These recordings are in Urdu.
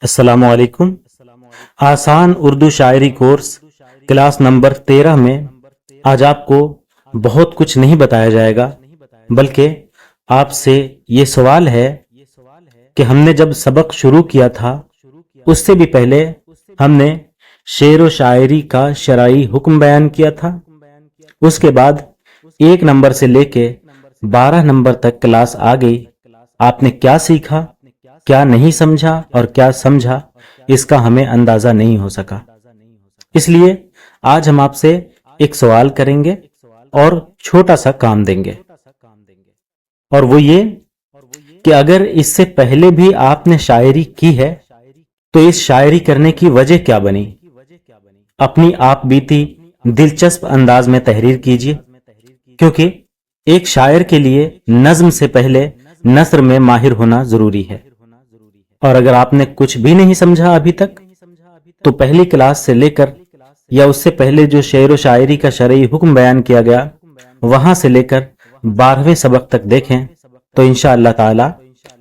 السلام علیکم۔ آسان اردو شاعری کورس کلاس نمبر 13 میں آج آپ کو بہت کچھ نہیں بتایا جائے گا، بلکہ آپ سے یہ سوال ہے کہ ہم نے جب سبق شروع کیا تھا اس سے بھی پہلے ہم نے شعر و شاعری کا شرعی حکم بیان کیا تھا، اس کے بعد 1 نمبر سے لے کے 12 نمبر تک کلاس آ گئی۔ آپ نے کیا سیکھا، کیا نہیں سمجھا اور کیا سمجھا، اس کا ہمیں اندازہ نہیں ہو سکا۔ اس لیے آج ہم آپ سے ایک سوال کریں گے اور چھوٹا سا کام دیں گے، اور وہ یہ کہ اگر اس سے پہلے بھی آپ نے شاعری کی ہے تو اس شاعری کرنے کی وجہ کیا بنی، اپنی آپ بیتی دلچسپ انداز میں تحریر کیجیے، کیونکہ ایک شاعر کے لیے نظم سے پہلے نثر میں ماہر ہونا ضروری ہے۔ اور اگر آپ نے کچھ بھی نہیں سمجھا ابھی تک تو پہلی کلاس سے لے کر یا اس سے پہلے جو شعر و شاعری کا شرعی حکم بیان کیا گیا وہاں سے لے کر 12ویں سبق تک دیکھیں تو انشاءاللہ تعالی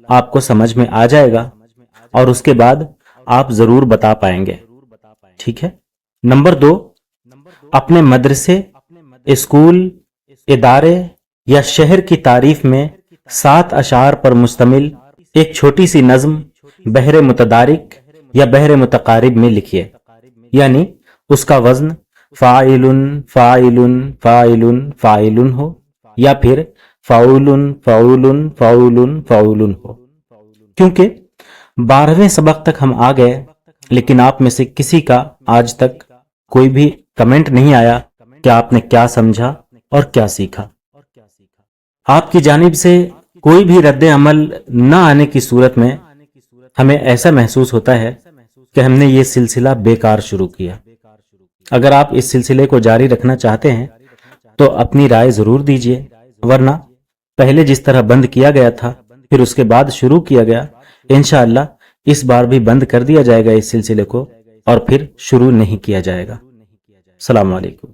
آپ کو سمجھ میں آ جائے گا، اور اس کے بعد آپ ضرور بتا پائیں گے، ٹھیک ہے۔ نمبر 2، اپنے مدرسے، اسکول، ادارے یا شہر کی تعریف میں 7 اشعار پر مشتمل ایک چھوٹی سی نظم بحر متدارک یا بحر متقارب میں لکھیے، یعنی اس کا وزن فاعل فاعل فاعل فاعل ہو یا پھر فعول فعول فعول فعول ہو۔ کیونکہ 12ویں سبق تک ہم آ گئے لیکن آپ میں سے کسی کا آج تک کوئی بھی کمنٹ نہیں آیا کہ آپ نے کیا سمجھا اور کیا سیکھا۔ آپ کی جانب سے کوئی بھی رد عمل نہ آنے کی صورت میں ہمیں ایسا محسوس ہوتا ہے کہ ہم نے یہ سلسلہ بیکار شروع کیا۔ اگر آپ اس سلسلے کو جاری رکھنا چاہتے ہیں تو اپنی رائے ضرور دیجیے، ورنہ پہلے جس طرح بند کیا گیا تھا پھر اس کے بعد شروع کیا گیا، انشاءاللہ اس بار بھی بند کر دیا جائے گا اس سلسلے کو، اور پھر شروع نہیں کیا جائے گا۔ السلام علیکم۔